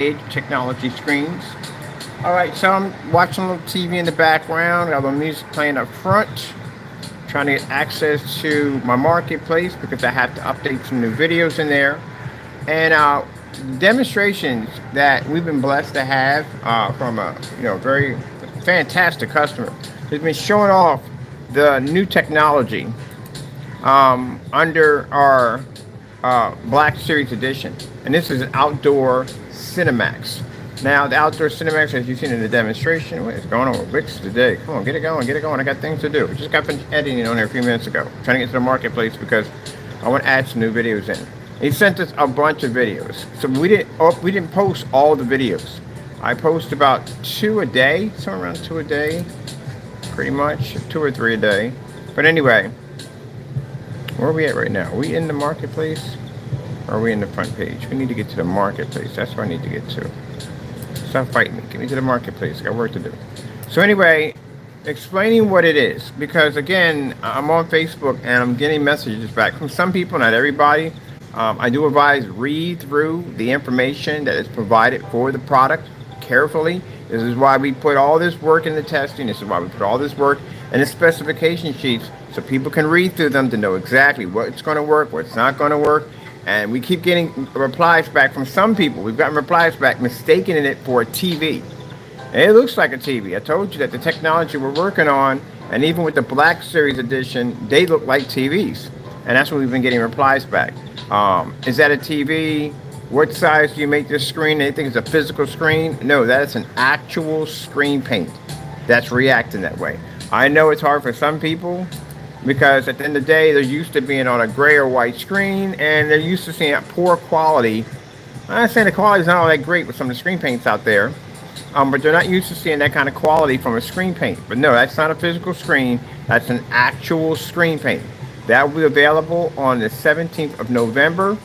technology screens. All right, so I'm watching a little TV in the background. I have a music playing up front. Trying to get access to my marketplace because I have to update some new videos in there. And demonstrations that we've been blessed to have from a very fantastic customer has been showing off the new technology under our Black Series edition, and this is an outdoor Cinemax. Now, the outdoor Cinemax, as you've seen in the demonstration, what is going on with Wix today? Come on, get it going, get it going. I got things to do. Just got finished editing on there a few minutes ago, trying to get to the marketplace because I want to add some new videos in. He sent us a bunch of videos, so we didn't post all the videos. I post about 2 a day, somewhere around 2 a day, pretty much 2 or 3 a day. But anyway, where are we at right now? Are we in the marketplace? Or are we in the front page? We need to get to the marketplace. That's what I need to get to. Stop fighting me. Get me to the marketplace. Got work to do. So anyway, explaining what it is. Because again, I'm on Facebook and I'm getting messages back from some people, not everybody. I do advise read through the information that is provided for the product carefully. This is why we put all this work in the testing. This is why we put all this work in the specification sheets so people can read through them to know exactly what's going to work, what's not going to work. And we keep getting replies back from some people. We've gotten replies back mistaking it for a TV. And it looks like a TV. I told you that the technology we're working on, and even with the Black Series edition, they look like TVs. And that's what we've been getting replies back. Is that a TV? What size do you make this screen? They think it's a physical screen. No, that is an actual screen paint that's reacting that way. I know it's hard for some people because at the end of the day, they're used to being on a gray or white screen and they're used to seeing poor quality. I'm not saying the quality is not all that great with some of the screen paints out there, but they're not used to seeing that kind of quality from a screen paint. But no, that's not a physical screen. That's an actual screen paint. That will be available on the 17th of November.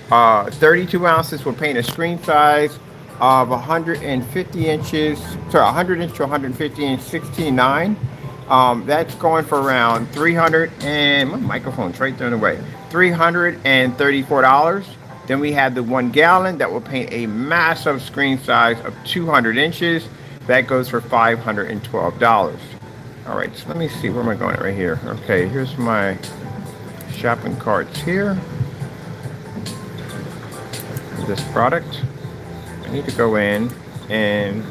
32 ounces will paint a screen size of 150 inches, sorry, 100 inch to 150 inch 16:9. That's going for around $300 and my microphone's right there in the way. $334. Then we have the 1 gallon that will paint a massive screen size of 200 inches. That goes for $512. All right, so let me see, where am I going right here? Okay, here's my shopping carts here. This product. I need to go in and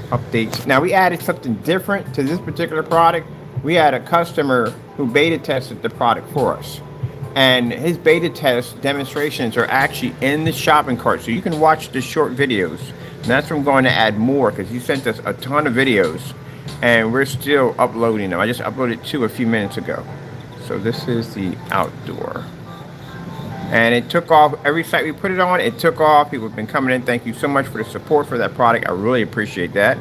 update. Now we added something different to this particular product. We had a customer who beta tested the product for us. And his beta test demonstrations are actually in the shopping cart. So you can watch the short videos. And that's where I'm going to add more because he sent us a ton of videos. And we're still uploading them. I just uploaded 2 a few minutes ago. So this is the outdoor. And it took off. Every site we put it on, it took off. People have been coming in. Thank you so much for the support for that product. I really appreciate that.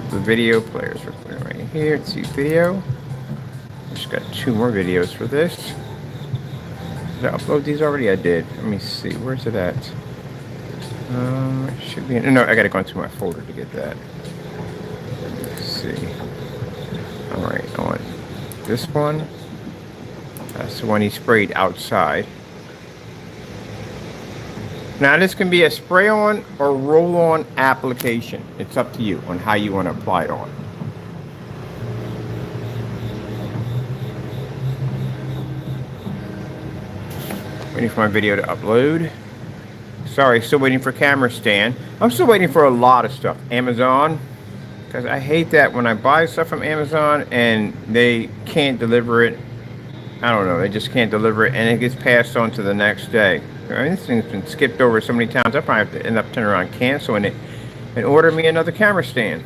The video players we're putting right here. Let's see video. Just got 2 more videos for this. Did I upload these already? I did. Let me see. Where's it at? It should be. No, I got to go into my folder to get that. Let's see. All right, on this one. That's the one he sprayed outside. Now this can be a spray-on or roll-on application. It's up to you on how you want to apply it on. Waiting for my video to upload. Sorry, still waiting for camera stand. I'm still waiting for a lot of stuff. Amazon, because I hate that when I buy stuff from Amazon and they can't deliver it. I don't know, they just can't deliver it and it gets passed on to the next day. I mean, this thing's been skipped over so many times, I probably have to end up turning around canceling it and order me another camera stand.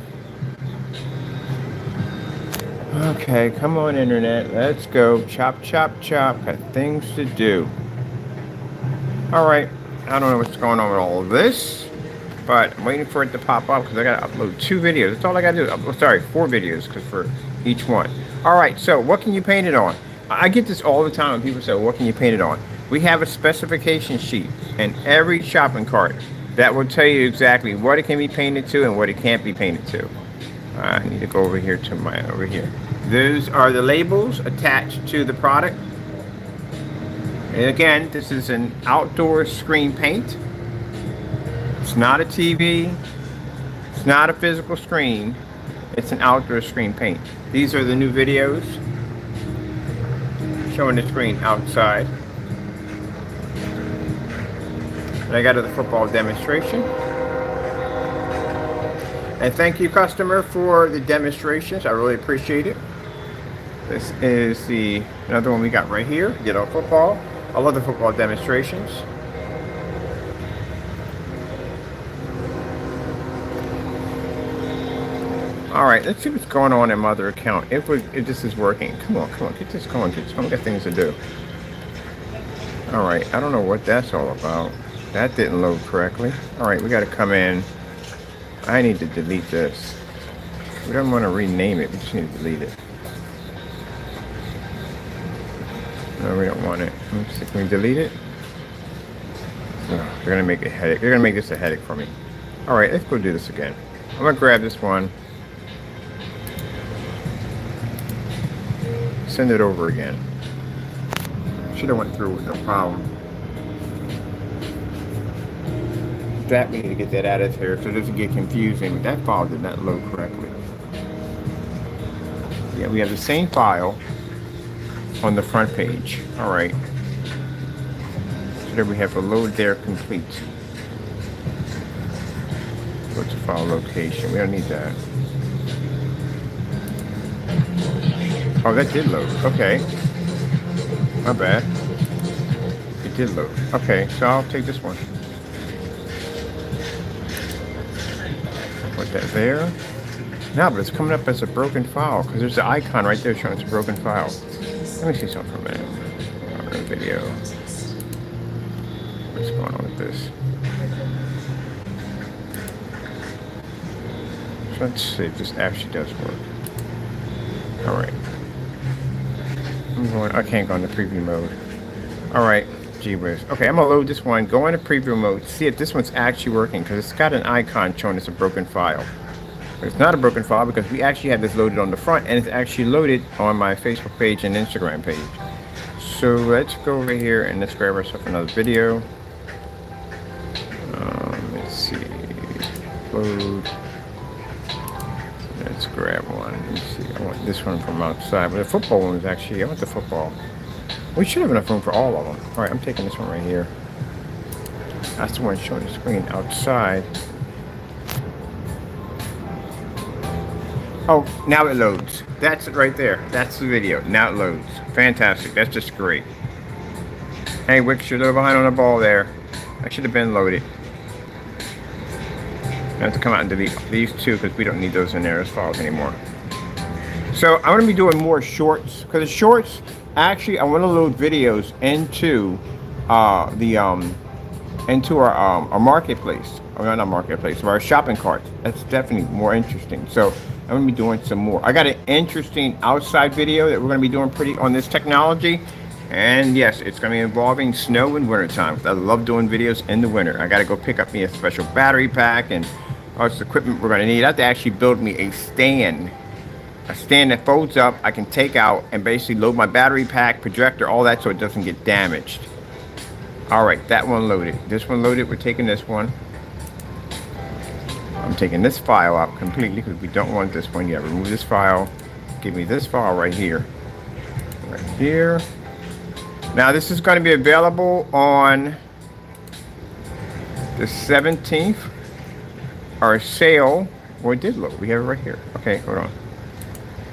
Okay, come on internet, let's go. Chop, chop, chop, got things to do. Alright, I don't know what's going on with all of this, but I'm waiting for it to pop up because I gotta upload 2 videos. That's all I gotta do. Sorry, 4 videos because for each one. Alright, so what can you paint it on? I get this all the time when people say, what can you paint it on? We have a specification sheet in every shopping cart that will tell you exactly what it can be painted to and what it can't be painted to. I need to go over here to over here. Those are the labels attached to the product. And again, this is an outdoor screen paint. It's not a TV. It's not a physical screen. It's an outdoor screen paint. These are the new videos showing the screen outside. And I got to the football demonstration. And thank you, customer, for the demonstrations. I really appreciate it. This is another one we got right here. Get on football. I love the football demonstrations. All right, let's see what's going on in my other account. If this is working. Come on, get this going. Get this going. We got things to do. All right, I don't know what that's all about. That didn't load correctly. All right, we got to come in. I need to delete this. We don't want to rename it. We just need to delete it. No, we don't want it. Let's see, can we delete it? Oh, they're gonna make it a headache. They're gonna make this a headache for me. All right, let's go do this again. I'm gonna grab this one. Send it over again. Should have went through with no problem. That we need to get that out of here so it doesn't get confusing. That file did not load correctly. Yeah, we have the same file on the front page. All right. So there we have a load there complete. Go to file location. We don't need that. Oh, that did load. Okay. My bad. It did load. Okay, so I'll take this one. Put that there. No, but it's coming up as a broken file because there's the icon right there showing it's a broken file. Let me see something for a minute. On the video. What's going on with this? So let's see if this actually does work. All right. I can't go into preview mode. All right, gee whiz. Okay, I'm gonna load this one. Go into preview mode. See if this one's actually working because it's got an icon showing it's a broken file. But it's not a broken file because we actually have this loaded on the front and it's actually loaded on my Facebook page and Instagram page. So let's go over here and let's grab ourselves another video. Let's see. Load. Let's grab one. Let's see. I want this one from outside. But the football one is actually, I want the football. We should have enough room for all of them. All right, I'm taking this one right here. That's the one showing the screen outside. Oh, now it loads. That's it right there. That's the video. Now it loads. Fantastic. That's just great. Hey, Wix, you're a little behind on the ball there. That should have been loaded. I have to come out and delete these two because we don't need those in there as files anymore. So I'm going to be doing more shorts because the shorts, actually, I want to load videos into into our marketplace. Or not marketplace, our shopping cart. That's definitely more interesting. So I'm going to be doing some more. I got an interesting outside video that we're going to be doing pretty on this technology. And yes, it's going to be involving snow and winter time. I love doing videos in the winter. I got to go pick up me a special battery pack and all this equipment we're going to need. I have to actually build me a stand that folds up. I can take out and basically load my battery pack, projector, all that so it doesn't get damaged. All right, that one loaded. This one loaded. We're taking this one. I'm taking this file out completely because we don't want this one yet. Remove this file. Give me this file right here. Right here. Now this is going to be available on the 17th. Our sale, well, it did load. We have it right here. Okay, hold on.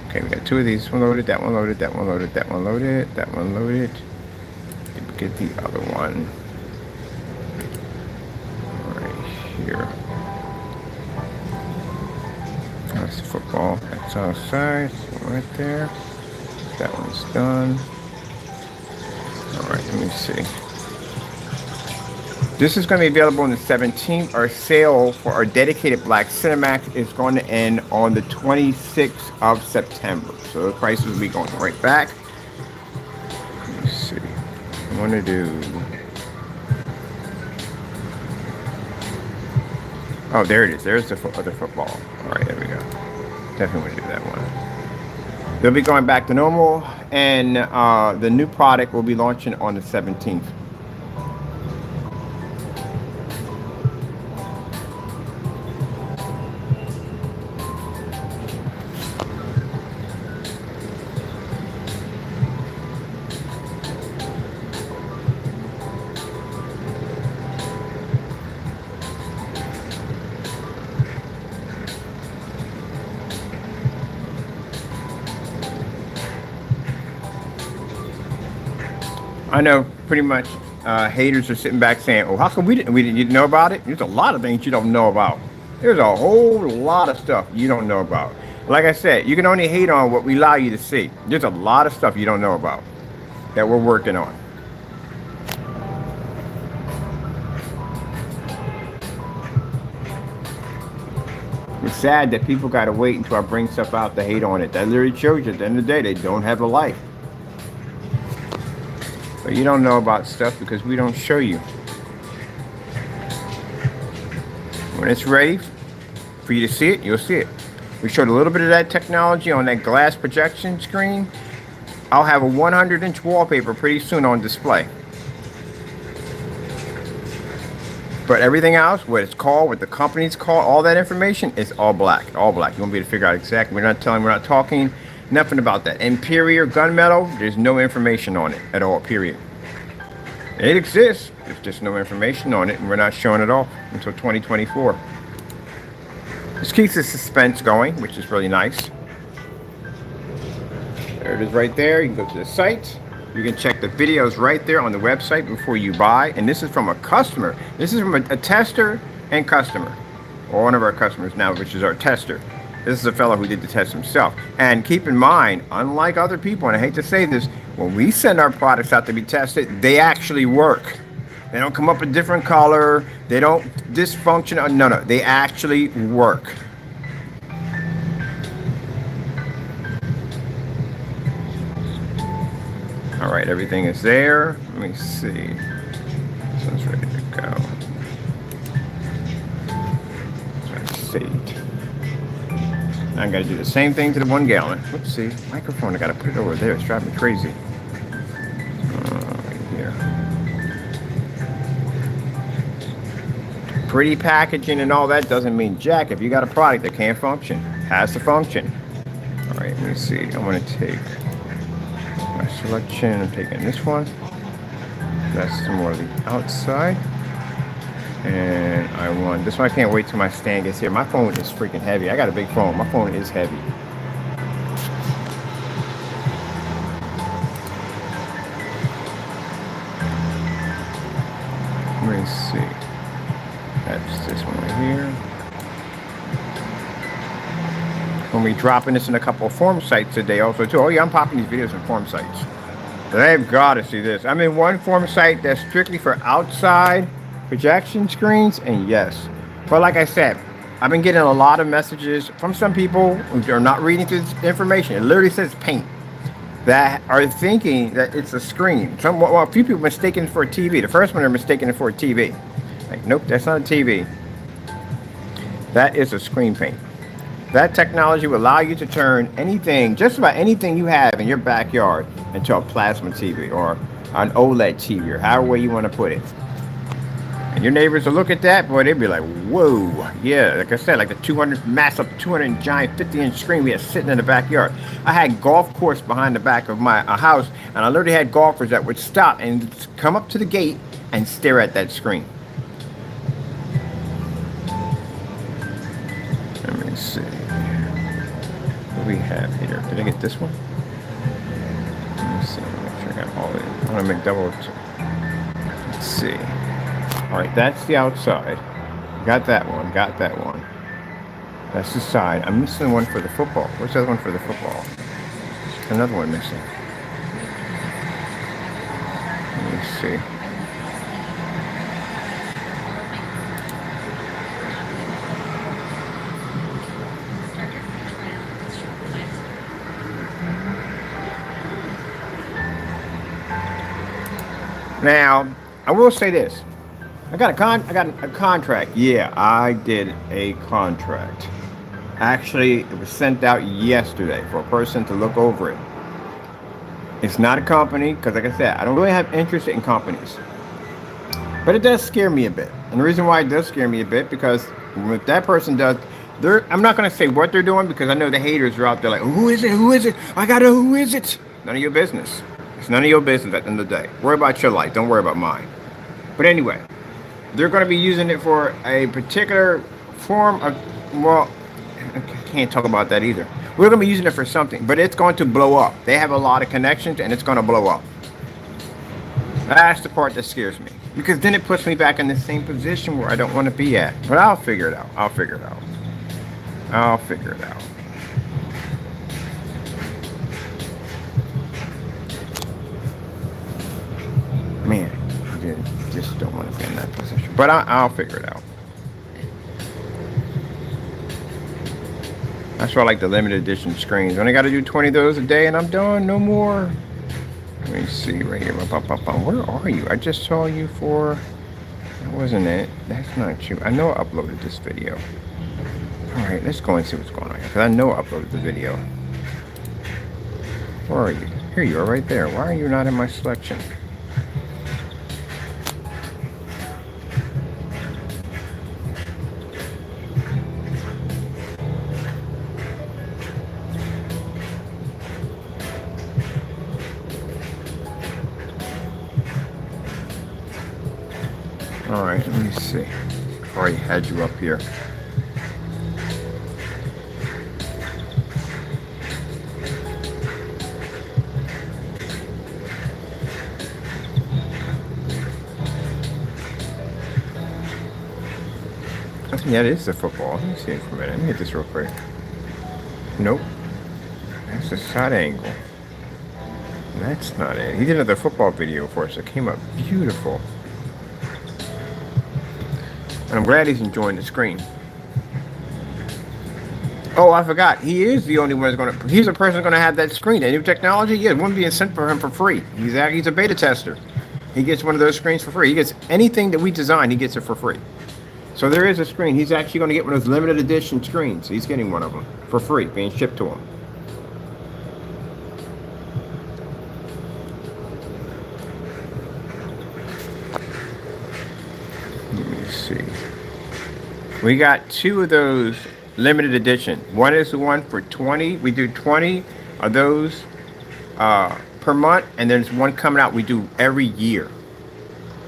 Okay, we got two of these. This one loaded, that one loaded, that one loaded, that one loaded, that one loaded. Get the other one right here. That's football. That's outside. Right there. That one's done. All right, let me see. This is going to be available on the 17th. Our sale for our dedicated black Cinemax is going to end on the 26th of September. So the prices will be going right back. Let me see. I want to do... Oh, there it is. There's the other football. All right, there we go. Definitely want to do that one. They'll be going back to normal, and the new product will be launching on the 17th. I know pretty much haters are sitting back saying, "Oh, how come you didn't know about it?" There's a lot of things you don't know about. There's a whole lot of stuff you don't know about. Like I said, you can only hate on what we allow you to see. There's a lot of stuff you don't know about that we're working on. It's sad that people got to wait until I bring stuff out to hate on it. That literally shows you at the end of the day they don't have a life. But you don't know about stuff because we don't show you. When it's ready for you to see it, you'll see it. We showed a little bit of that technology on that glass projection screen. I'll have a 100-inch wallpaper pretty soon on display. But everything else, what it's called, what the company's called, all that information is all black. All black. You won't be able to figure out exactly. We're not talking nothing about that. Interior gunmetal, there's no information on it at all, period. It exists, there's just no information on it, and we're not showing it off until 2024. This keeps the suspense going, which is really nice. There it is right there. You can go to the site. You can check the videos right there on the website before you buy. And this is from a customer. This is from a tester and customer. Or one of our customers now, which is our tester. This is a fellow who did the test himself. And keep in mind, unlike other people, and I hate to say this, when we send our products out to be tested, they actually work. They don't come up a different color. They don't dysfunction. No, they actually work. All right, everything is there. Let me see. This one's ready to go. Let's see. Now I got to do the same thing to the 1 gallon. Whoopsie, microphone. I got to put it over there. It's driving me crazy. Right here. Pretty packaging and all that doesn't mean jack. If you got a product that can't function, has to function. All right, let me see. I'm going to take my selection. I'm taking this one. That's more of the outside. And I want this one. I can't wait till my stand gets here. My phone is freaking heavy. I got a big phone. My phone is heavy. Let me see. That's this one right here. When we dropping this in a couple of forum sites today also too. Oh yeah, I'm popping these videos in forum sites. They've got to see this. I'm in one forum site that's strictly for outside projection screens, and yes. But like I said, I've been getting a lot of messages from some people who are not reading through this information. It literally says paint. That are thinking that it's a screen. A few people mistaken it for a TV. The first one they're mistaken it for a TV. Like, nope, that's not a TV. That is a screen paint. That technology will allow you to turn anything, just about anything you have in your backyard, into a plasma TV or an OLED TV or however way you want to put it. And your neighbors will look at that, boy, they'd be like, whoa. Yeah, like I said, like the 200 giant 50-inch screen we had sitting in the backyard. I had golf course behind the back of my house, and I literally had golfers that would stop and come up to the gate and stare at that screen. Let me see. What do we have here? Did I get this one? Let me see. Make sure I got all of it. I want to make double. Let's see. All right, that's the outside. Got that one. Got that one. That's the side. I'm missing one for the football. Where's the other one for the football? Another one missing. Let me see. Now, I will say this. I got a contract. Yeah, I did a contract. Actually, it was sent out yesterday for a person to look over it. It's not a company, because like I said, I don't really have interest in companies. But it does scare me a bit. And the reason why it does scare me a bit, because what that person does, I'm not going to say what they're doing, because I know the haters are out there like, who is it? Who is it? I got to know who is it? None of your business. It's none of your business at the end of the day. Worry about your life. Don't worry about mine. But anyway, they're going to be using it for a particular form of, well, I can't talk about that either. We're going to be using it for something, but it's going to blow up. They have a lot of connections, and it's going to blow up. That's the part that scares me. Because then it puts me back in the same position where I don't want to be at. But I'll figure it out. I'll figure it out. I'll figure it out. Man, I just don't want to be in that position. But I'll figure it out. That's why I like the limited edition screens. Only got to do 20 of those a day and I'm done. No more. Let me see right here. Where are you? I just saw you for... That wasn't it. That's not you. I know I uploaded this video. Alright, let's go and see what's going on here. Because I know I uploaded the video. Where are you? Here you are right there. Why are you not in my selection? Alright, let me see. I already had you up here. I think that is the football. Let me see it for a minute. Let me hit this real quick. Nope. That's the side angle. That's not it. He did another football video for us. It came up beautiful. And I'm glad he's enjoying the screen. Oh, I forgot. He is the only one that's he's the person that's going to have that screen. That new technology, yeah, it wouldn't be sent for him for free. He's a beta tester. He gets one of those screens for free. He gets anything that we design, he gets it for free. So there is a screen. He's actually going to get one of those limited edition screens. He's getting one of them for free, being shipped to him. Let me see. We got two of those limited edition. One is the one for 20. We do 20 of those per month, and there's one coming out we do every year.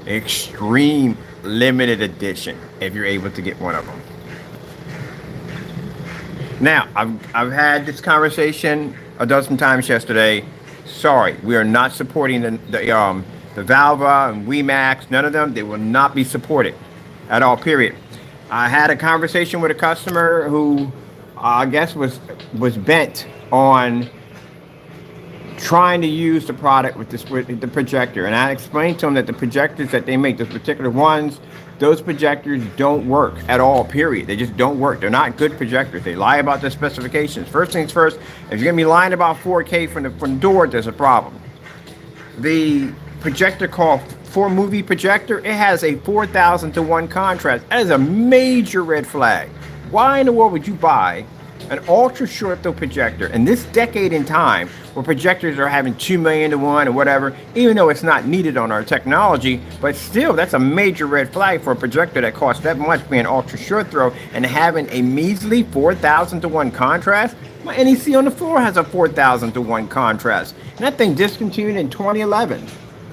Extreme limited edition, if you're able to get one of them. Now, I've had this conversation a dozen times yesterday. Sorry, we are not supporting the Valva and WeMax. None of them. They will not be supported at all. Period. I had a conversation with a customer who I guess was bent on trying to use the product with the projector, and I explained to him that the projectors that they make, those particular ones, those projectors don't work at all, period. They just don't work. They're not good projectors. They lie about the specifications. First things first, if you're gonna be lying about 4K from the door, there's a problem. The projector called 4-movie projector, it has a 4,000 to 1 contrast. That is a major red flag. Why in the world would you buy an ultra short throw projector in this decade in time where projectors are having 2 million to 1 or whatever, even though it's not needed on our technology, but still that's a major red flag for a projector that costs that much being ultra short throw and having a measly 4,000 to 1 contrast. My NEC on the floor has a 4,000 to 1 contrast, and that thing discontinued in 2011.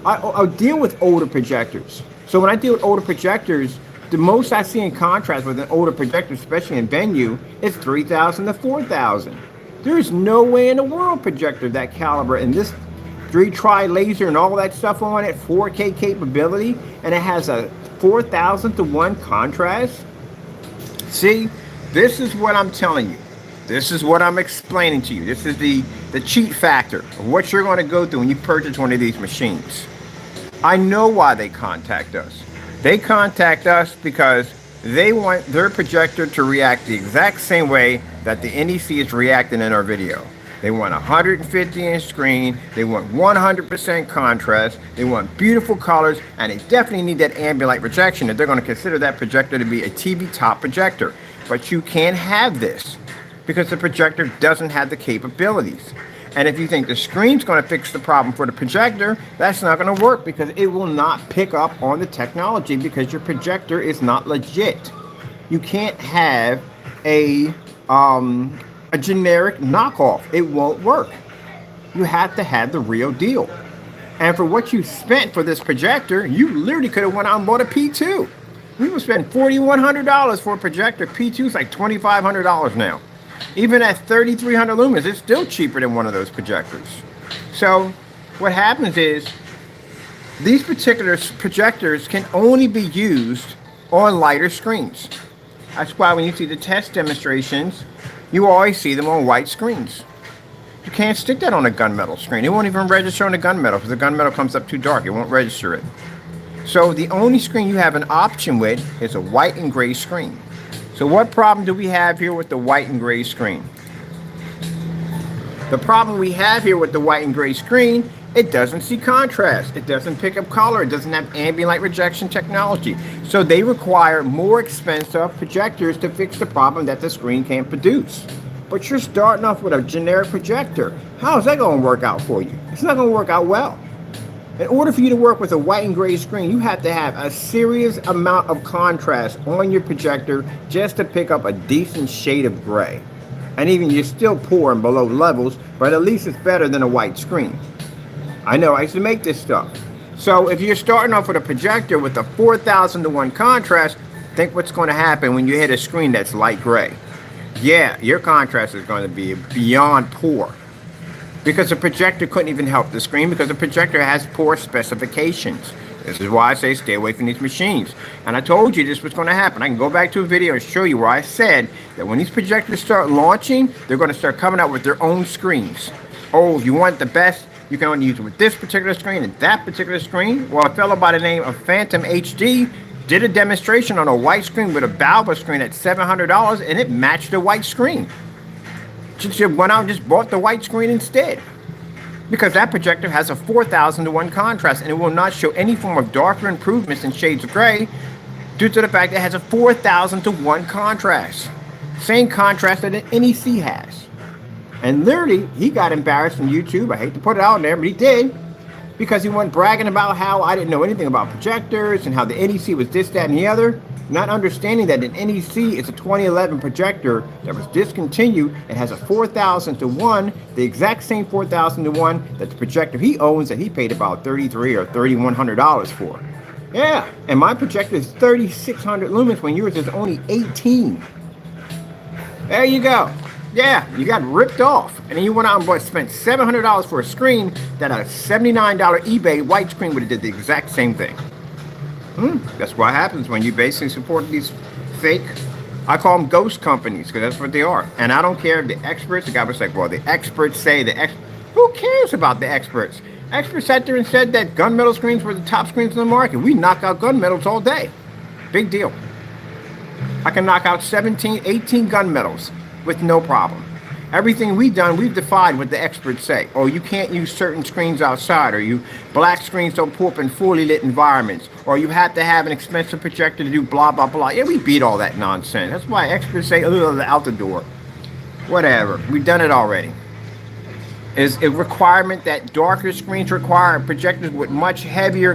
I'll deal with older projectors. So when I deal with older projectors, the most I see in contrast with an older projector, especially in venue, is 3,000 to 4,000. There's no way in the world projector that caliber and this 3-tri laser and all that stuff on it, 4K capability, and it has a 4,000 to 1 contrast. See, this is what I'm telling you. This is what I'm explaining to you. This is the cheat factor of what you're going to go through when you purchase one of these machines. I know why they contact us. They contact us because they want their projector to react the exact same way that the NEC is reacting in our video. They want a 150-inch screen, they want 100% contrast, they want beautiful colors, and they definitely need that ambient light projection if they're going to consider that projector to be a TV top projector. But you can't have this because the projector doesn't have the capabilities. And if you think the screen's going to fix the problem for the projector, that's not going to work because it will not pick up on the technology because your projector is not legit. You can't have a generic knockoff. It won't work. You have to have the real deal. And for what you spent for this projector, you literally could have went out and bought a P2. We would spend $4,100 for a projector. P2 is like $2,500 now. Even at 3,300 lumens, it's still cheaper than one of those projectors. So what happens is These particular projectors can only be used on lighter screens. That's why when you see the test demonstrations, you always see them on white screens. You can't stick that on a gunmetal screen. It won't even register on the gunmetal because the gunmetal comes up too dark. It won't register it. So the only screen you have an option with is a white and gray screen. So what problem do we have here with the white and gray screen? The problem we have here with the white and gray screen, it doesn't see contrast. It doesn't pick up color. It doesn't have ambient light rejection technology. So they require more expensive projectors to fix the problem that the screen can't produce. But you're starting off with a generic projector. How is that going to work out for you? It's not going to work out well. In order for you to work with a white and gray screen, you have to have a serious amount of contrast on your projector just to pick up a decent shade of gray. And even you're still poor and below levels, but at least it's better than a white screen. I know, I used to make this stuff. So if you're starting off with a projector with a 4,000 to 1 contrast, think what's going to happen when you hit a screen that's light gray. Yeah, your contrast is going to be beyond poor. Because the projector couldn't even help the screen because the projector has poor specifications. This is why I say stay away from these machines. And I told you this was going to happen. I can go back to a video and show you where I said that when these projectors start launching, they're going to start coming out with their own screens. Oh, if you want the best, you can only use it with this particular screen and that particular screen. Well, a fellow by the name of Phantom HD did a demonstration on a white screen with a Balba screen at $700 and it matched the white screen. Just went out and just bought the white screen instead. Because that projector has a 4,000 to 1 contrast and it will not show any form of darker improvements in shades of gray due to the fact that it has a 4,000 to 1 contrast. Same contrast that an NEC has. And literally, he got embarrassed on YouTube. I hate to put it out there, but he did. Because he went bragging about how I didn't know anything about projectors and how the NEC was this, that, and the other. Not understanding that an NEC is a 2011 projector that was discontinued. It has a 4,000 to 1, the exact same 4,000 to 1 that the projector he owns that he paid about $3,300 or $3,100 for. Yeah, and my projector is 3,600 lumens when yours is only 18. There you go. Yeah, you got ripped off. And then you went out and spent $700 for a screen that a $79 eBay white screen would have did the exact same thing. That's what happens when you basically support these fake, I call them ghost companies, because that's what they are. And I don't care if the experts, the guy was like, well, the experts say who cares about the experts? Experts sat there and said that gunmetal screens were the top screens in the market. We knock out gunmetals all day. Big deal. I can knock out 17, 18 gunmetals with no problem. Everything we've done, we've defied what the experts say. Oh, you can't use certain screens outside, or you black screens don't pull up in fully lit environments, or you have to have an expensive projector to do blah, blah, blah. Yeah, we beat all that nonsense. That's why experts say, oh, out the door. Whatever. We've done it already. Is a requirement that darker screens require projectors with much heavier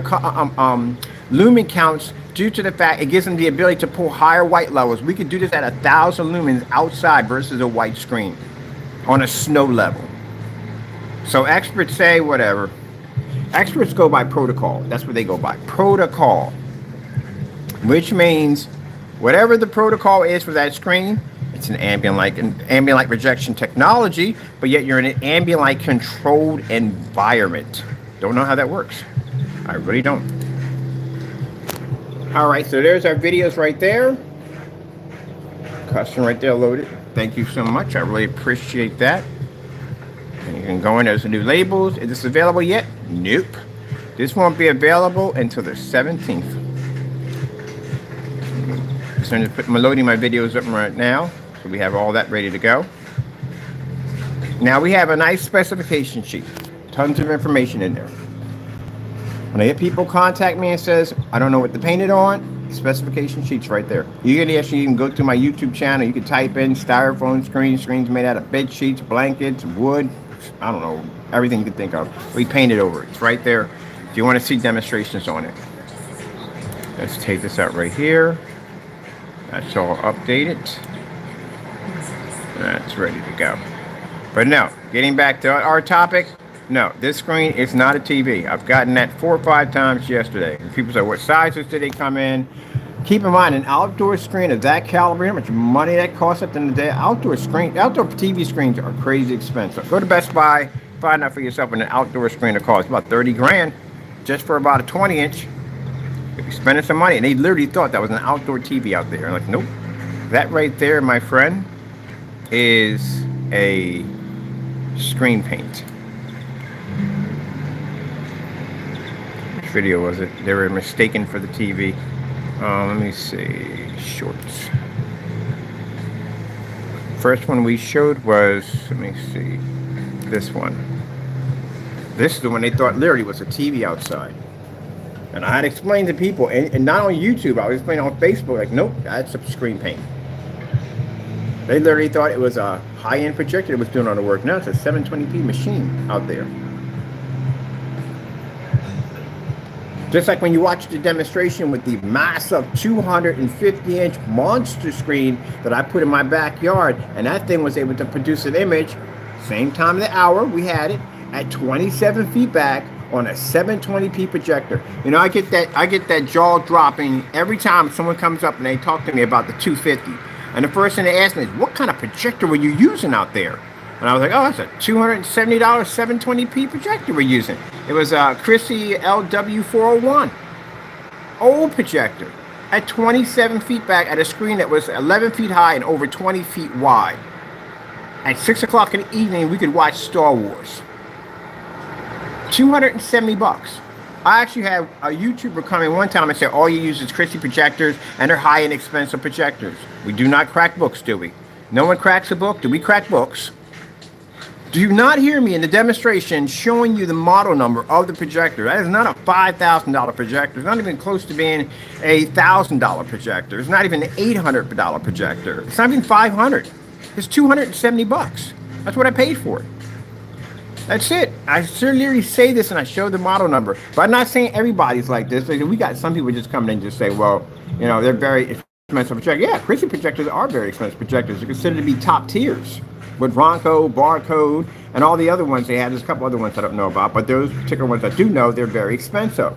lumen counts due to the fact it gives them the ability to pull higher white levels. We could do this at 1,000 lumens outside versus a white screen on a snow level. So experts say whatever. Experts go by protocol. That's what they go by. Protocol. Which means whatever the protocol is for that screen, it's an ambient light rejection technology, but yet you're in an ambient light controlled environment. Don't know how that works. I really don't. All right, so there's our videos right there. Custom right there loaded. Thank you so much. I really appreciate that. And you can go in, there's the new labels. Is this available yet? Nope. This won't be available until the 17th. So I'm loading my videos up right now. So we have all that ready to go. Now we have a nice specification sheet. Tons of information in there. When I get people contact me and says, I don't know what to paint it on, specification sheets right there. You can actually even go to my YouTube channel. You can type in styrofoam screens made out of bed sheets, blankets, wood, I don't know, everything you can think of. We painted over it. It's right there. If you want to see demonstrations on it. Let's take this out right here. That's all updated. That's ready to go. But no, getting back to our topic, no, this screen is not a TV. I've gotten that 4 or 5 times yesterday. And people say, what sizes do they come in? Keep in mind, an outdoor screen of that caliber, how much money that costs at the end of the day. Outdoor TV screens are crazy expensive. Go to Best Buy, find out for yourself what an outdoor screen will cost. About 30 grand. just for about a 20-inch, you'd be spending some money. And they literally thought that was an outdoor TV out there. I'm like, nope. That right there, my friend, is a screen paint. Which video was it? They were mistaken for the TV. Let me see. Shorts. First one we showed was, let me see, this one. This is the one they thought literally was a TV outside. And I had explained to people, and not on YouTube, I was explaining on Facebook, like, nope, that's a screen paint. They literally thought it was a high-end projector that was doing all the work. No, it's a 720p machine out there. Just like when you watch the demonstration with the massive 250-inch monster screen that I put in my backyard, and that thing was able to produce an image, same time of the hour, we had it, at 27 feet back on a 720p projector. You know, I get that jaw dropping every time someone comes up and they talk to me about the 250. And the first thing they ask me is, what kind of projector were you using out there? And I was like, oh, that's a $270 720p projector we're using. It was a Chrissy LW401. Old projector at 27 feet back at a screen that was 11 feet high and over 20 feet wide. At 6 o'clock in the evening, we could watch Star Wars. $270. I actually had a YouTuber come in one time and say, all you use is Chrissy projectors and they're high and expensive projectors. We do not crack books, do we? No one cracks a book. Do we crack books? Do you not hear me in the demonstration showing you the model number of the projector? That is not a $5,000 projector. It's not even close to being a $1,000 projector. It's not even an $800 projector. It's not even $500. It's $270. That's what I paid for it. That's it. I literally say this and I show the model number. But I'm not saying everybody's like this. We got some people just coming in and just say, well, you know, they're very expensive projectors. Yeah, Chrissy projectors are very expensive projectors. They're considered to be top tiers with Ronco, Barcode, and all the other ones they had. There's a couple other ones I don't know about, but those particular ones I do know, they're very expensive.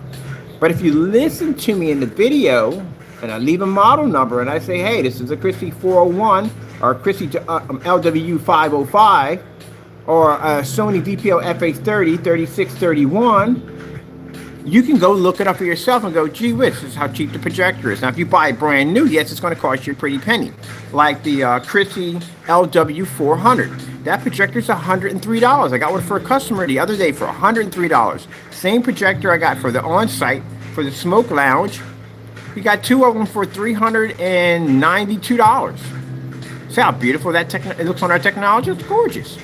But if you listen to me in the video and I leave a model number and I say, hey, this is a Chrissy 401 or a Chrissy LW 505, or a Sony VPO FA30 3631, you can go look it up for yourself and go, gee whiz, this is how cheap the projector is. Now, if you buy it brand new, yes, it's going to cost you a pretty penny. Like the Chrissy LW400. That projector is $103. I got one for a customer the other day for $103. Same projector I got for the on-site, for the smoke lounge. We got two of them for $392. See how beautiful that it looks on our technology? It's gorgeous.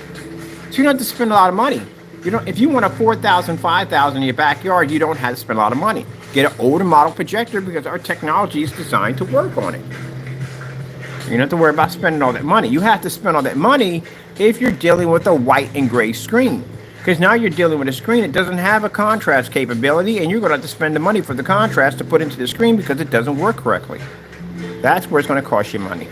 So you don't have to spend a lot of money. If you want a $4,000, $5,000 in your backyard, you don't have to spend a lot of money. Get an older model projector because our technology is designed to work on it. You don't have to worry about spending all that money. You have to spend all that money if you're dealing with a white and gray screen. Because now you're dealing with a screen that doesn't have a contrast capability, and you're going to have to spend the money for the contrast to put into the screen because it doesn't work correctly. That's where it's going to cost you money.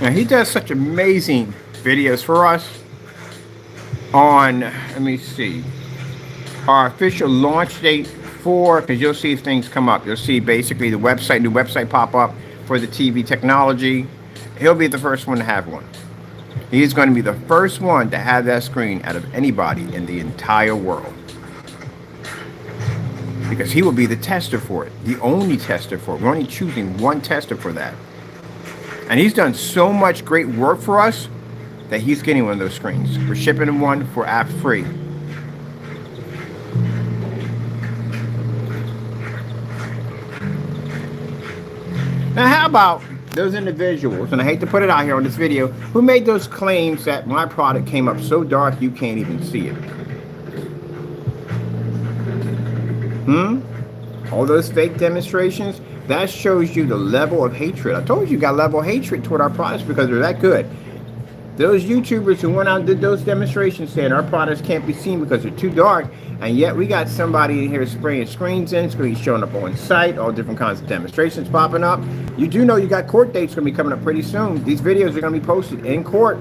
Now, he does such amazing videos for us on, let me see, our official launch date for, because you'll see things come up. You'll see basically the website, new website pop up for the TV technology. He'll be the first one to have one. He's going to be the first one to have that screen out of anybody in the entire world. Because he will be the tester for it, the only tester for it. We're only choosing one tester for that. And he's done so much great work for us that he's getting one of those screens. We're shipping him one for app free. Now, how about those individuals, and I hate to put it out here on this video, who made those claims that my product came up so dark you can't even see it? All those fake demonstrations? That shows you the level of hatred. I told you got level of hatred toward our products because they're that good. Those YouTubers who went out and did those demonstrations saying our products can't be seen because they're too dark, and yet we got somebody in here spraying screens in, screens showing up on site, all different kinds of demonstrations popping up. You do know you got court dates going to be coming up pretty soon. These videos are going to be posted in court.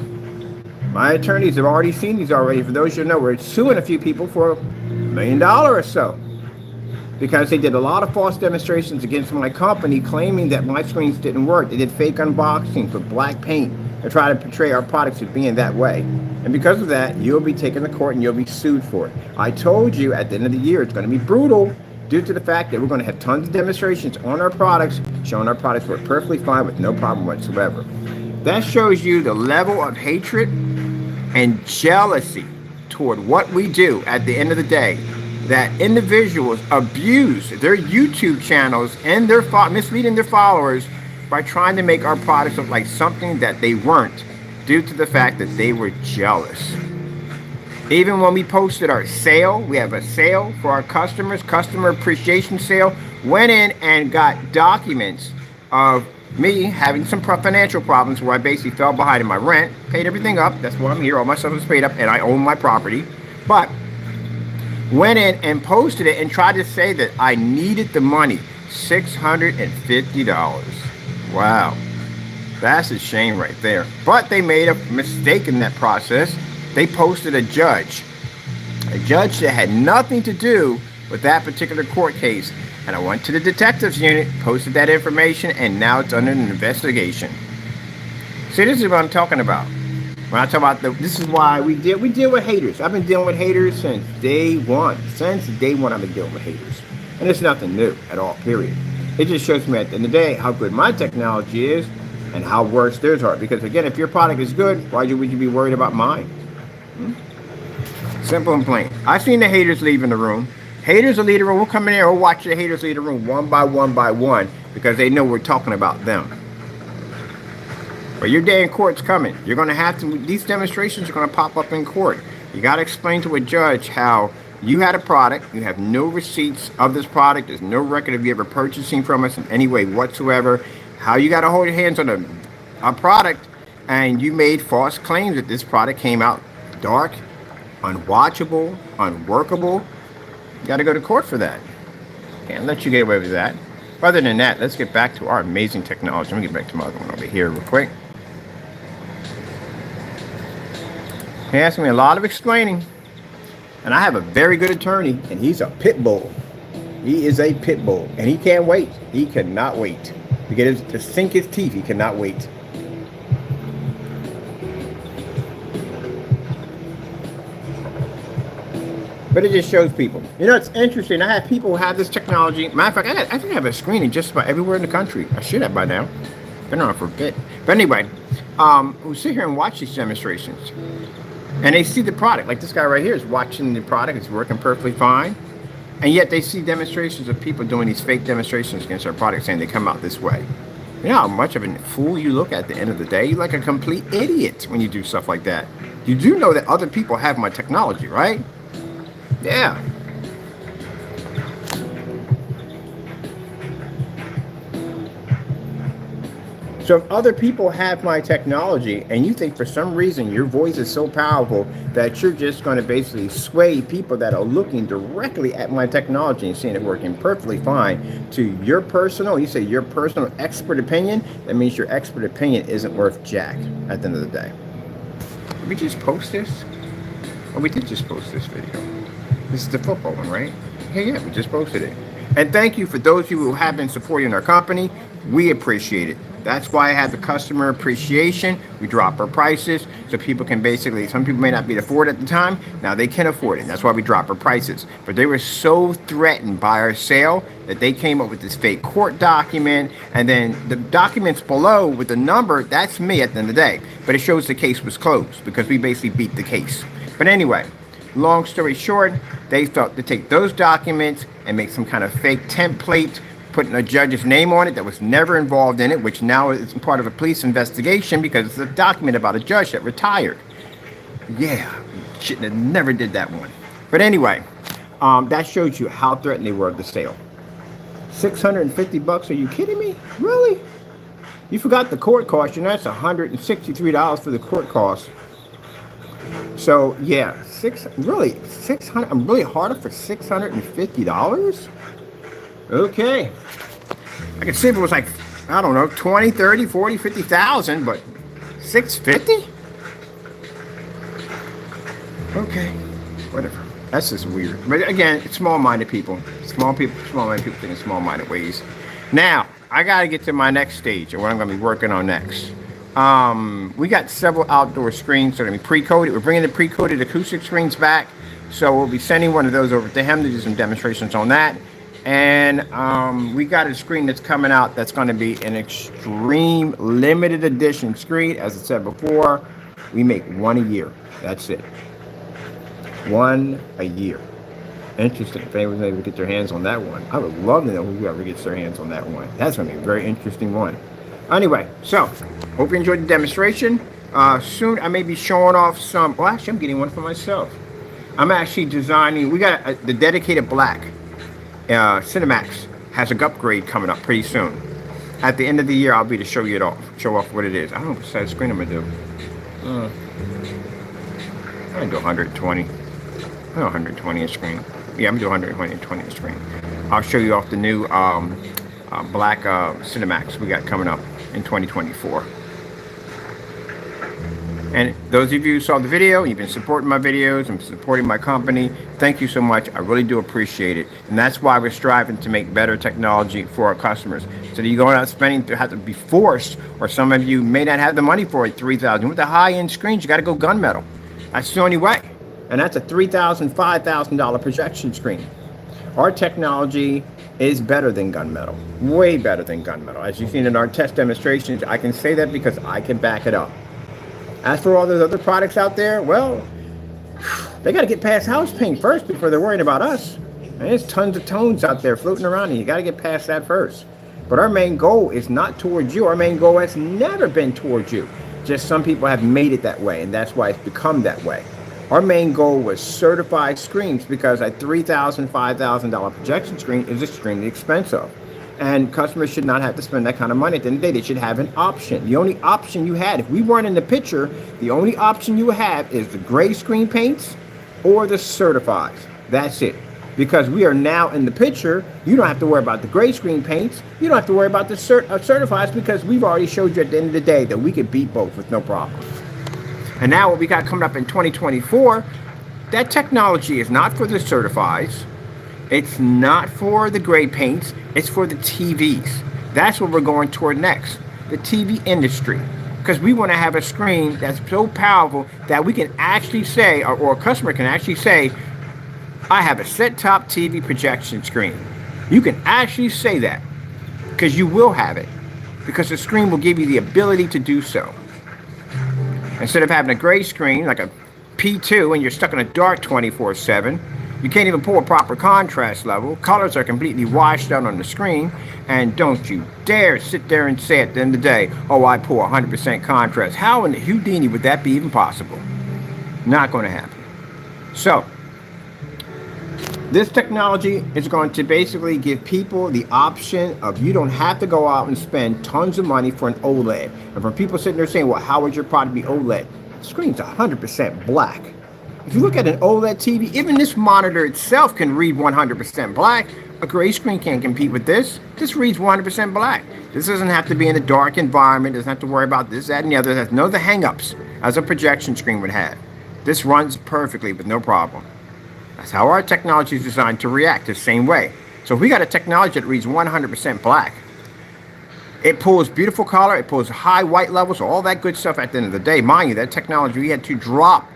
My attorneys have already seen these already. For those you know, we're suing a few people for $1 million or so, because they did a lot of false demonstrations against my company claiming that my screens didn't work. They did fake unboxings with black paint to try to portray our products as being that way. And because of that, you'll be taken to court and you'll be sued for it. I told you at the end of the year it's going to be brutal due to the fact that we're going to have tons of demonstrations on our products showing our products work perfectly fine with no problem whatsoever. That shows you the level of hatred and jealousy toward what we do at the end of the day, that individuals abuse their YouTube channels and their misleading their followers by trying to make our products look like something that they weren't due to the fact that they were jealous. Even when we posted our sale, we have a sale for our customers, customer appreciation sale, went in and got documents of me having some financial problems where I basically fell behind in my rent, paid everything up. That's why I'm here. All my stuff is paid up and I own my property. But went in and posted it and tried to say that I needed the money, $650. Wow, that's a shame right there. But they made a mistake in that process. They posted a judge that had nothing to do with that particular court case. And I went to the detectives unit, posted that information, and now it's under an investigation. See, this is what I'm talking about. When I talk about this is why we deal with haters. I've been dealing with haters since day one. Since day one, I've been dealing with haters. And it's nothing new at all, period. It just shows me at the end of the day how good my technology is and how worse theirs are. Because again, if your product is good, why would you be worried about mine? Simple and plain. I've seen the haters leaving the room. Haters will leave the room. We'll come in here, we'll watch the haters leave the room one by one because they know we're talking about them. But your day in court's coming. You're going to have to, these demonstrations are going to pop up in court. You got to explain to a judge how you had a product, you have no receipts of this product, there's no record of you ever purchasing from us in any way whatsoever, how you got to hold your hands on a product, and you made false claims that this product came out dark, unwatchable, unworkable. You got to go to court for that. Can't let you get away with that. Other than that, let's get back to our amazing technology. Let me get back to my other one over here real quick. He asked me a lot of explaining. And I have a very good attorney, and he's a pit bull. He is a pit bull, and he can't wait. He cannot wait to sink his teeth. He cannot wait. But it just shows people. You know, it's interesting. I have people who have this technology. Matter of fact, I think I have a screening just about everywhere in the country. I should have by now. Been on for a bit. But anyway, who sit here and watch these demonstrations. And they see the product. Like this guy right here is watching the product. It's working perfectly fine. And yet they see demonstrations of people doing these fake demonstrations against our product saying they come out this way. You know how much of a fool you look at the end of the day? You're like a complete idiot when you do stuff like that. You do know that other people have my technology, right? Yeah. So if other people have my technology and you think for some reason your voice is so powerful that you're just going to basically sway people that are looking directly at my technology and seeing it working perfectly fine to your personal, you say your personal expert opinion, that means your expert opinion isn't worth jack at the end of the day. Did we just post this? Oh, we did just post this video. This is the football one, right? Yeah, we just posted it. And thank you for those of you who have been supporting our company. We appreciate it. That's why I have the customer appreciation. We drop our prices so people can basically, some people may not be able to afford it at the time. Now they can afford it. That's why we drop our prices. But they were so threatened by our sale that they came up with this fake court document. And then the documents below with the number, that's me at the end of the day. But it shows the case was closed because we basically beat the case. But anyway, long story short, they felt to take those documents and make some kind of fake template, putting a judge's name on it that was never involved in it, which now is part of a police investigation because it's a document about a judge that retired. Yeah, shouldn't have never did that one. But anyway, that shows you how threatened they were of the sale. $650? Are you kidding me? Really? You forgot the cord cost. You know, that's $163 for the cord cost. So yeah, 600. I'm really harder for $650. Okay, I could see if it was like, I don't know, 20, 30, 40, 50,000, but 650? Okay, whatever. That's just weird. But again, it's small-minded people. Small-minded people think in small-minded ways. Now, I got to get to my next stage, or what I'm going to be working on next. We got several outdoor screens that are going to be pre-coated. We're bringing the pre-coated acoustic screens back, so we'll be sending one of those over to him to do some demonstrations on that. And we got a screen that's coming out that's going to be an extreme limited edition screen. As I said before, we make one a year. That's it. One a year. Interesting. If anyone's able to get their hands on that one, I would love to know whoever gets their hands on that one. That's going to be a very interesting one. Anyway, so hope you enjoyed the demonstration. Soon I may be showing off some. Well, actually, I'm getting one for myself. I'm actually designing. We got the dedicated black. Cinemax has a upgrade coming up pretty soon. At the end of the year, I'll be to show off what it is. I don't know what size screen I'm gonna do. I'm gonna do 120. 120 a screen. Yeah, I'm gonna do 120 a screen. I'll show you off the new black Cinemax we got coming up in 2024. And those of you who saw the video, you've been supporting my videos and supporting my company, thank you so much. I really do appreciate it. And that's why we're striving to make better technology for our customers. So that you go out spending to have to be forced, or some of you may not have the money for it, $3,000. With the high-end screens, you got to go gunmetal. That's the only way. And that's a $3,000, $5,000 projection screen. Our technology is better than gunmetal. Way better than gunmetal. As you've seen in our test demonstrations, I can say that because I can back it up. As for all those other products out there, well, they got to get past house paint first before they're worrying about us. And there's tons of tones out there floating around, and you got to get past that first. But our main goal is not towards you. Our main goal has never been towards you. Just some people have made it that way, and that's why it's become that way. Our main goal was certified screens, because a $3,000, $5,000 projection screen is extremely expensive. And customers should not have to spend that kind of money. At the end of the day, they should have an option. The only option you had, if we weren't in the picture, the only option you have is the gray screen paints or the certifieds. That's it. Because we are now in the picture, you don't have to worry about the gray screen paints. You don't have to worry about the certifieds, because we've already showed you at the end of the day that we could beat both with no problem. And now what we got coming up in 2024, that technology is not for the certifieds. It's not for the gray paints. It's for the TVs. That's what we're going toward next. The TV industry. Because we want to have a screen that's so powerful that we can actually say, or a customer can actually say, I have a set-top TV projection screen. You can actually say that, because you will have it. Because the screen will give you the ability to do so. Instead of having a gray screen, like a P2, and you're stuck in a dark 24/7, you can't even pull a proper contrast level. Colors are completely washed out on the screen. And don't you dare sit there and say at the end of the day, oh, I pull 100% contrast. How in the Houdini would that be even possible? Not going to happen. So, this technology is going to basically give people the option of, you don't have to go out and spend tons of money for an OLED. And for people sitting there saying, well, how would your product be OLED? The screen's 100% black. If you look at an OLED TV, even this monitor itself can read 100% black. A gray screen can't compete with this. This reads 100% black. This doesn't have to be in a dark environment. Doesn't have to worry about this, that, and the other. It has none of the hang-ups as a projection screen would have. This runs perfectly with no problem. That's how our technology is designed to react the same way. So if we got a technology that reads 100% black, it pulls beautiful color, it pulls high white levels, all that good stuff at the end of the day. Mind you, that technology, we had to drop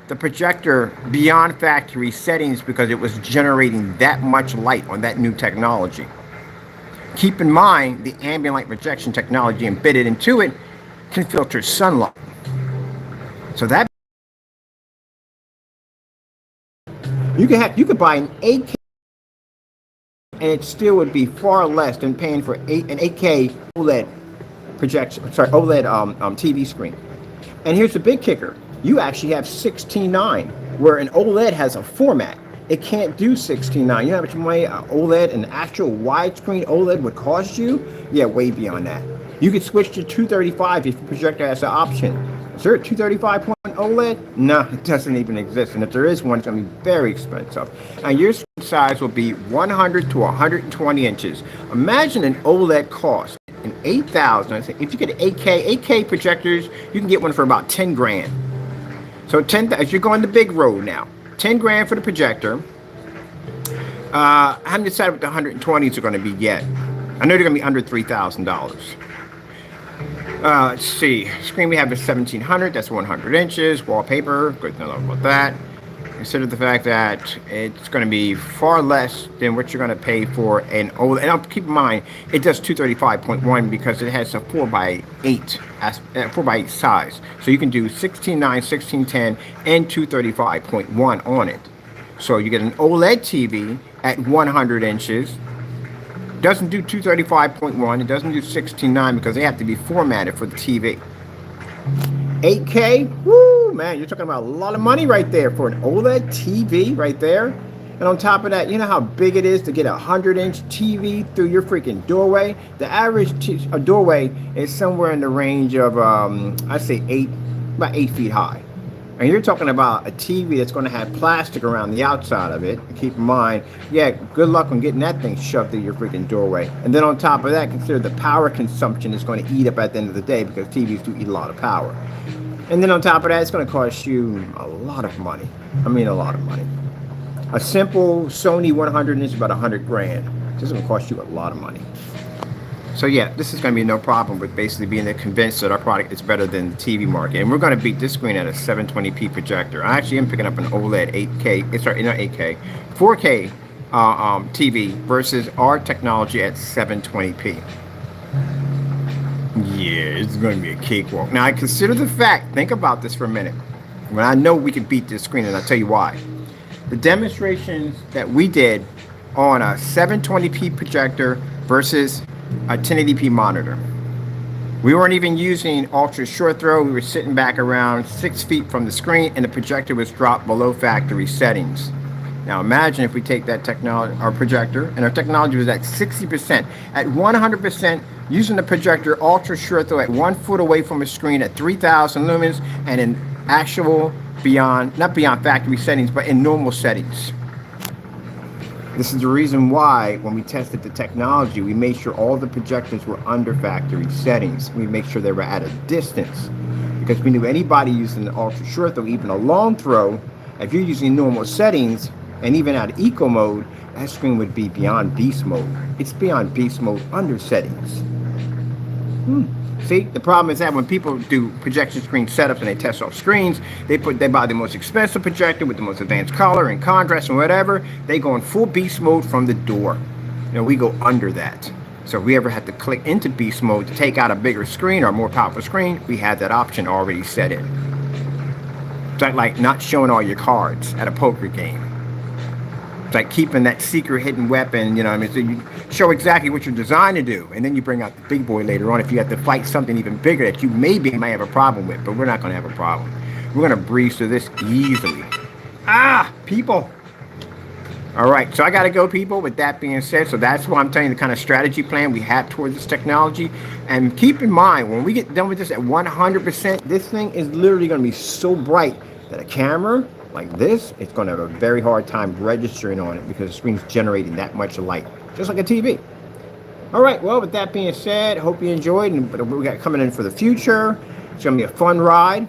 the projector beyond factory settings because it was generating that much light on that new technology. Keep in mind, the ambient light projection technology embedded into it can filter sunlight. So that you could buy an 8K and it still would be far less than paying for an 8K OLED projection. Sorry, OLED TV screen. And here's the big kicker. You actually have 16:9, where an OLED has a format. It can't do 16:9. You know how much money an OLED, an actual widescreen OLED would cost you? Yeah, way beyond that. You could switch to 235 if your projector has an option. Is there a 235 point OLED? No, it doesn't even exist. And if there is one, it's going to be very expensive. And your screen size will be 100 to 120 inches. Imagine an OLED cost in 8,000. If you get an 8K projectors, you can get one for about 10 grand. So 10, as you're going the big road now, 10 grand for the projector. I haven't decided what the 120s are going to be yet. I know they're going to be under $3,000. Let's see. Screen we have is 1700. That's 100 inches. Wallpaper. Good to know about that. Consider the fact that it's going to be far less than what you're going to pay for an OLED. And keep in mind, it does 235.1 because it has a 4x8 4x8 size. So you can do 16:9, 16:10, and 235.1 on it. So you get an OLED TV at 100 inches. Doesn't do 235.1. It doesn't do 16:9 because they have to be formatted for the TV. 8K, woo, man, you're talking about a lot of money right there for an OLED TV right there. And on top of that, you know how big it is to get a 100-inch TV through your freaking doorway? The average doorway is somewhere in the range of, I'd say about 8 feet high. And you're talking about a TV that's going to have plastic around the outside of it. Keep in mind, yeah, good luck on getting that thing shoved through your freaking doorway. And then on top of that, consider the power consumption is going to eat up at the end of the day because TVs do eat a lot of power. And then on top of that, it's going to cost you a lot of money. I mean, a lot of money. A simple Sony 100 is about 100 grand. This is going to cost you a lot of money. So yeah, this is going to be no problem with basically being convinced that our product is better than the TV market. And we're going to beat this screen at a 720p projector. I actually am picking up an OLED 8K, sorry, not 8K, 4K TV versus our technology at 720p. Yeah, it's going to be a cakewalk. Now, I consider the fact, think about this for a minute. When I know we can beat this screen, and I'll tell you why. The demonstrations that we did on a 720p projector versus a 1080p monitor. We weren't even using ultra short throw. We were sitting back around 6 feet from the screen and the projector was dropped below factory settings. Now imagine if we take that technology, our projector, and our technology was at 60%, at 100% using the projector ultra short throw at 1 foot away from a screen at 3,000 lumens and in actual not beyond factory settings, but in normal settings. This is the reason why when we tested the technology, we made sure all the projectors were under factory settings. We made sure they were at a distance because we knew anybody using the ultra short throw, even a long throw, if you're using normal settings and even out of eco mode, that screen would be beyond beast mode. It's beyond beast mode under settings. See, the problem is that when people do projection screen setups and they test off screens, they buy the most expensive projector with the most advanced color and contrast and whatever. They go in full beast mode from the door. You know, we go under that. So if we ever had to click into beast mode to take out a bigger screen or a more powerful screen, we had that option already set in. It's like not showing all your cards at a poker game. It's like keeping that secret hidden weapon, you know what I mean? So you show exactly what you're designed to do, and then you bring out the big boy later on if you have to fight something even bigger that you might have a problem with, but we're not going to have a problem. We're going to breeze through this easily. People. All right, so I got to go, people. With that being said, so that's why I'm telling you the kind of strategy plan we have towards this technology. And keep in mind, when we get done with this at 100%, this thing is literally going to be so bright that a camera like this, it's going to have a very hard time registering on it because the screen's generating that much light, just like a TV. All right, well, with that being said, hope you enjoyed, and what we got coming in for the future. It's going to be a fun ride.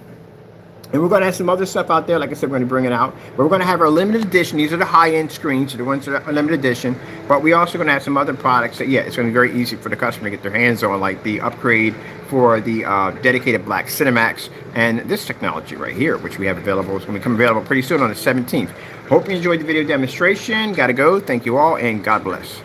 And we're going to have some other stuff out there. Like I said, we're going to bring it out. But we're going to have our limited edition. These are the high-end screens, the ones that are limited edition. But we're also going to have some other products that, yeah, it's going to be very easy for the customer to get their hands on, like the upgrade for the dedicated black Cinemax and this technology right here, which we have available. It's going to become available pretty soon on the 17th. Hope you enjoyed the video demonstration. Got to go. Thank you all, and God bless.